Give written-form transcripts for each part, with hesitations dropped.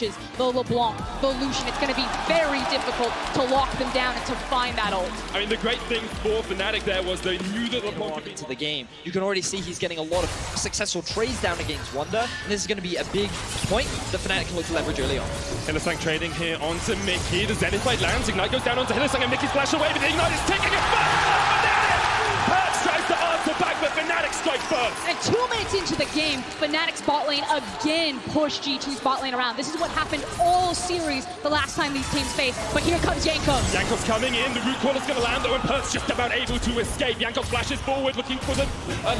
flashes, the LeBlanc, the Lucian. It's going to be very difficult to lock them down and to find that ult. I mean, the great thing for Fnatic there was they knew that LeBlanc could be into the game. You can already see he's getting a lot of successful trades down against Wonder, and this is going to be a big point that Fnatic can look to leverage early on. Hylissang trading here onto Mickey. The Zenith Blade lands. Ignite goes down onto Hylissang, and Mickey's flash away, but the Ignite is taking it back. Perks tries to answer back, but Fnatic strikes first. And 2 minutes into the game, Fnatic's bot lane again pushed G2's bot lane around. This is what happened all series the last time these teams faced. But here comes Jankos. Jankos coming in. The root caller's going to land, though, and Perks just about able to escape. Jankos flashes forward, looking for the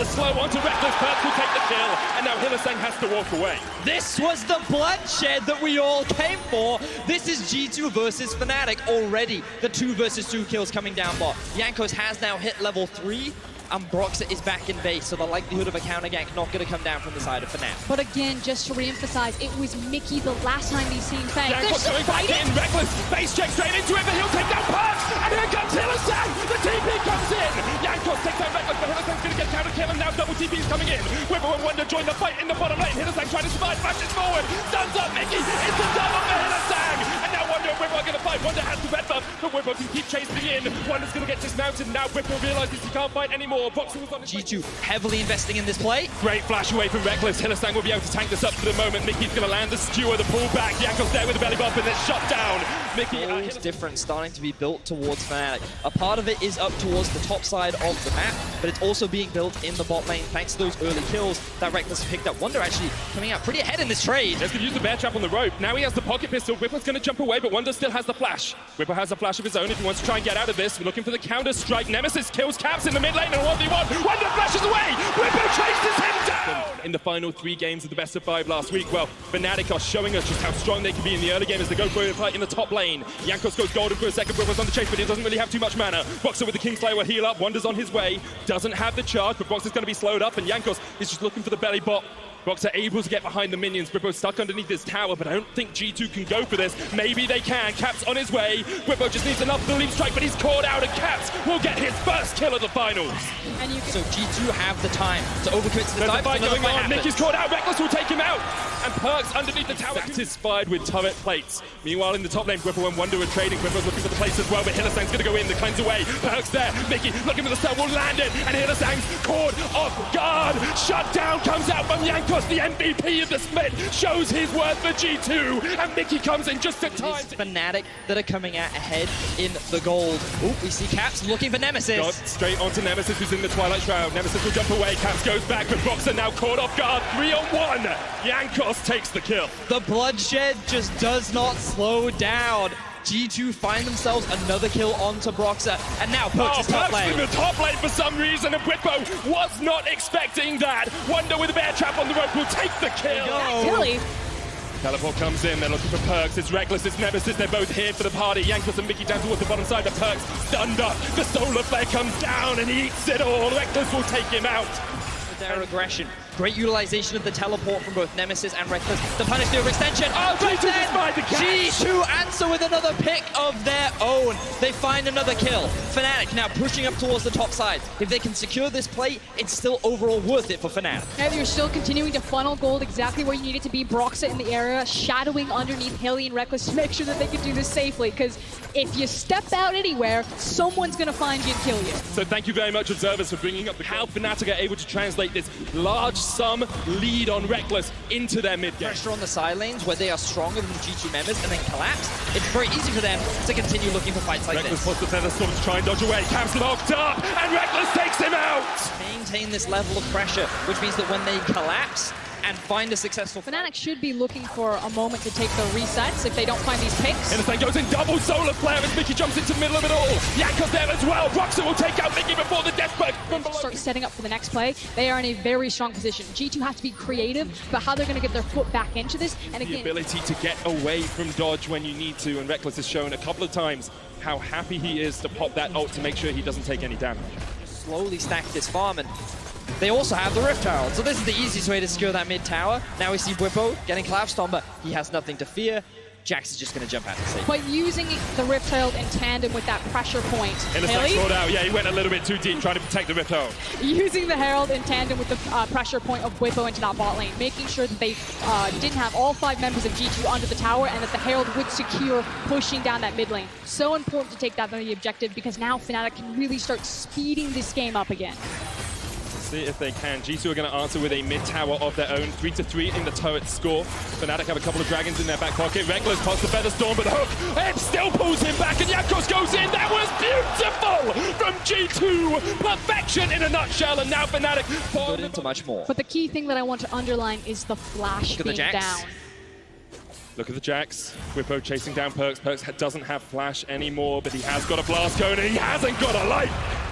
slow onto Rekkles. Perks will take the kill, and now Hylissang has to walk away. This was the bloodshed that we all came for. This is G2 versus Fnatic already. The 2 versus 2 kills coming down bot. Jankos has now hit level 3. And Broxah is back in base, so the likelihood of a counter gank not going to come down from the side of Fnatic. But again, just to re-emphasize, it was Mickey the last time these teams faced. Jankos going back in, Rekkles, base check straight into it, but he'll take down Perks, and here comes Hylissang! The TP comes in! Jankos takes down Rekkles, but Hylissang's going to get counter kill, and now double TP's coming in. Whipper and Wonder join the fight in the bottom lane. Hylissang trying to survive, flashes forward, stuns up Mickey, it's a double for Hylissang! And now Wonder and Whipper are going to fight. Wonder has the red buff, but Whipper can keep chasing in. Wonder's going to get dismounted, and now Whipper realizes he can't fight anymore. Broxah was on his G2 heavily investing in this play. Great flash away from Rekkles. Hylissang will be able to tank this up for the moment. Mickey's going to land the skewer, the pullback. Jankos there with the belly bump, and it's shut down. Mickey, It's different, starting to be built towards Fnatic. A part of it is up towards the top side of the map, but it's also being built in the bot lane thanks to those early kills that Rekkles picked up. Wonder actually coming out pretty ahead in this trade. He's going to use the bear trap on the rope. Now he has the pocket pistol. Whipper's going to jump away, but Wonder still has the flash. Whipper has a flash of his own if he wants to try and get out of this. We're looking for the counter strike. Nemesis kills Caps in the mid lane, and 1v1. Wonder flashes away. Whipper chases him down! In the final 3 games of the best of 5 last week, well, Fnatic are showing us just how strong they can be in the early game as they go for a fight in the top lane. Jankos goes golden for a second, Whipper's on the chase, but he doesn't really have too much mana. Broxah with the Kingslayer will heal up, Wonder's on his way, doesn't have the charge, but Broxah's going to be slowed up, and Jankos is just looking for the belly bot. Broxah able to get behind the minions. Whippo stuck underneath this tower, but I don't think G2 can go for this. Maybe they can. Caps on his way. Whippo just needs enough to leap strike, but he's caught out, and Caps will get his first kill of the finals. And So G2 have the time to overcommit to the There's dive. a fight going on. Happens. Nick's caught out. Rekkles will take him out. And Perks underneath the tower. Satisfied with turret plates. Meanwhile, in the top lane, Whippo and Wonder are trading. Whippo's looking for the plates as well, but Hylissang's going to go in. The cleanse away. Perks there. Mickey looking for the stun. Will land it. And Hylissang's caught off guard. Shut down comes out from Jankos, the MVP of the split. Shows his worth for G2. And Mickey comes in just in time. It's Fnatic that are coming out ahead in the gold. Ooh, we see Caps looking for Nemesis. Got straight onto Nemesis, who's in the Twilight Shroud. Nemesis will jump away. Caps goes back, but Broxah now caught off guard. 3-on-1. Jankos takes the kill. The bloodshed just does not slow down. G2 find themselves another kill onto Broxah, and now Perks is top lane. In the top lane for some reason, and Whippo was not expecting that. Wonder with a bear trap on the rope will take the kill. Tilly. Teleport comes in, they're looking for Perks, it's Rekkles, it's Nemesis, they're both here for the party. Jankos and Mickey down towards the bottom side, but Perks stunned up. The solar flare comes down and he eats it all. Rekkles will take him out. Their aggression. Great utilization of the teleport from both Nemesis and Rekkles. The punish the overextension. Oh, G2 just find the catch. G2 answer with another pick of their own. They find another kill. Fnatic now pushing up towards the top side. If they can secure this play, it's still overall worth it for Fnatic. And you're still continuing to funnel gold exactly where you need it to be. Broxah in the area, shadowing underneath Hilly and Rekkles to make sure that they can do this safely. Because if you step out anywhere, someone's going to find you and kill you. So thank you very much, observers, for bringing up how Fnatic are able to translate this large sum lead on Rekkles into their mid game. Pressure on the side lanes where they are stronger than the G2 members and then collapse. It's very easy for them to continue looking for fights like Rekkles this. puts the feather storm to try and dodge away. Caps locked up, and Rekkles takes him out. Maintain this level of pressure, which means that when they collapse and find a successful Fnatic should be looking for a moment to take the resets if they don't find these picks. Hylissang goes in double solar flare as Mickey jumps into the middle of it all. Jankos there as well. Broxah will take out Mickey before the death break from below. Start setting up for the next play. They are in a very strong position. G2 have to be creative about how they're going to get their foot back into this. And The again, ability to get away from dodge when you need to, and Rekkles has shown a couple of times how happy he is to pop that ult to make sure he doesn't take any damage. slowly stack this farm, and they also have the Rift Tower. So this is the easiest way to secure that mid tower. Now we see Whippo getting collapsed on, but he has nothing to fear. Jax is just going to jump out to safety. But using the Rift Herald in tandem with that pressure point. Hylissang caught out. Yeah, he went a little bit too deep trying to protect the Rift Herald. Using the Herald in tandem with the pressure point of Whippo into that bot lane, making sure that they didn't have all 5 members of G2 under the tower and that the Herald would secure pushing down that mid lane. So important to take that on the objective because now Fnatic can really start speeding this game up again. See if they can. G2 are going to answer with a mid tower of their own. 3-3 in the turret score. Fnatic have a couple of dragons in their back pocket. Rekkles pops the Featherstorm, but the hook, it still pulls him back, and Jankos goes in. That was beautiful from G2. Perfection in a nutshell, and now Fnatic Put into much more. But the key thing that I want to underline is the flash being down. Look at the Jax. Whippo chasing down Perkz. Perkz doesn't have flash anymore, but he has got a blast cone, and he hasn't got a light.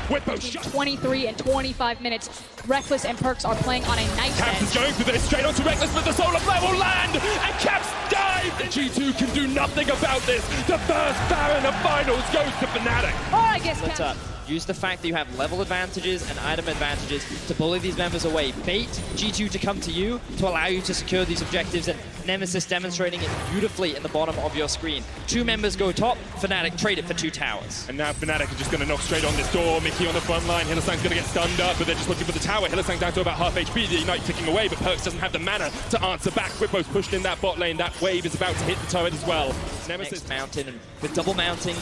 Whippo shot. 23 and 25 minutes. Rekkles and Perkz are playing on a night Caps is going for this, straight onto Rekkles, but the solar flare will land, and Caps dives. G2 can do nothing about this. The first Baron of finals goes to Fnatic. Oh, I guess Caps. Use the fact that you have level advantages and item advantages to bully these members away. Bait G2 to come to you to allow you to secure these objectives, and Nemesis demonstrating it beautifully in the bottom of your screen. 2 members go top, Fnatic trade it for 2 towers. And now Fnatic are just going to knock straight on this door. Mickey on the front line. Hylissang's going to get stunned up, but they're just looking for the tower. Hylissang down to about half HP. The Ignite ticking away, but Perkz doesn't have the mana to answer back. Whippo's pushed in that bot lane. That wave is about to hit the turret as well. Nemesis Next mountain, and with double mounting,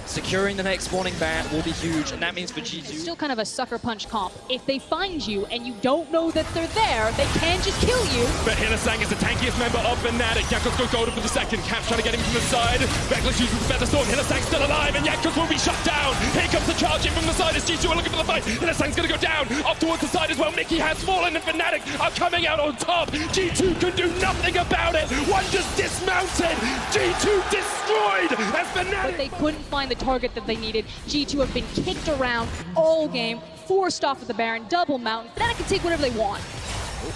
securing the next spawning bat will be huge, and that means for G2... It's still kind of a sucker punch comp. If they find you and you don't know that they're there, they can just kill you. But Hylissang is the tankiest member of Fnatic. Jankos goes golden for the second. Caps trying to get him from the side. Rekkles uses the Featherstorm. Hylissang's still alive, and Jankos will be shut down. Here comes the charge in from the side as G2 are looking for the fight. Hylissang's going to go down, off towards the side as well. Mickey has fallen, and Fnatic are coming out on top. G2 can do nothing about it. One just dismounted. G2 destroyed as Fnatic... But they couldn't find the target that they needed. G2 have been kicked around all game, forced off of the Baron, double mountain. Fnatic can take whatever they want.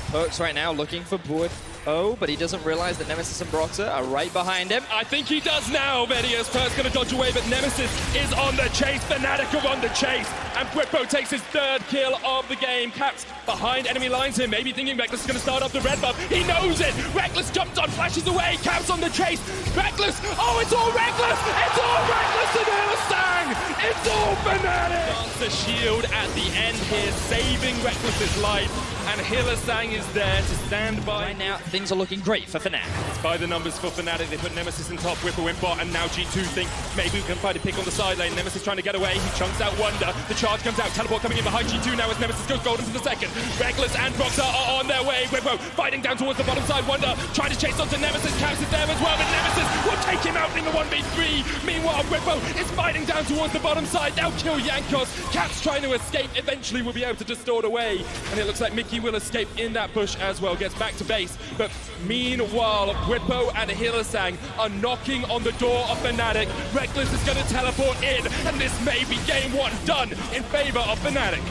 Perkz right now looking for Board. Oh, but he doesn't realize that Nemesis and Broxah are right behind him. I think he does now, Vedius. Perkz going to dodge away, but Nemesis is on the chase. Fnatic are on the chase, and Whippo takes his 3rd kill of the game. Caps behind enemy lines here, maybe thinking Rekkles is going to start off the red buff. He knows it. Rekkles jumps on, flashes away. Caps on the chase. Rekkles. Oh, it's all Rekkles. It's all Rekkles and Hylissang. It's all Fnatic. Dancer shield at the end here, saving Rekkles' life, and Hylissang is there to stand by. Right now, things are looking great for Fnatic. It's by the numbers for Fnatic. They put Nemesis in top, Whippo in bot, and now G2 think maybe we can find a pick on the side lane. Nemesis trying to get away. He chunks out Wonder. The charge comes out. Teleport coming in behind G2 now as Nemesis goes golden for the second. Rekkles and Broxah are on their way. Whippo fighting down towards the bottom side. Wonder trying to chase onto Nemesis. Caps is there as well, but Nemesis will take him out in the 1v3. Meanwhile, Whippo is fighting down towards the bottom side. They'll kill Jankos. Caps trying to escape. Eventually will be able to distort away, and it looks like Mickey will escape in that push as well. Gets back to base, but meanwhile, Whippo and Hylissang are knocking on the door of Fnatic. Rekkles is going to teleport in, and this may be game 1 done in favor of Fnatic.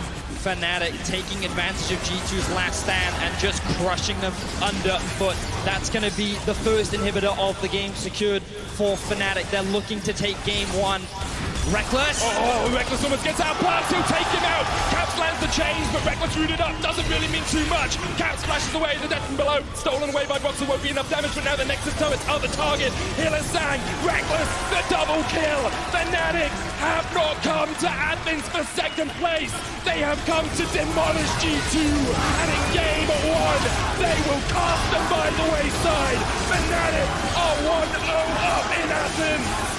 Fnatic taking advantage of G2's last stand and just crushing them underfoot. That's going to be the first inhibitor of the game secured for Fnatic. They're looking to take game 1. Rekkles. Oh, Rekkles almost gets out. Perkz will take him out. Caps lands the chains, but Rekkles rooted up. Doesn't really mean too much. Caps flashes away. The death from below. Stolen away by Broxah. Won't be enough damage, but now the Nexus turrets are the target. Hylissang. Rekkles. The double kill. Fnatic have not come to Athens for 2nd place. They have come to demolish G2. And in game 1, they will cast them by the wayside. Fnatic are 1-0 up in Athens.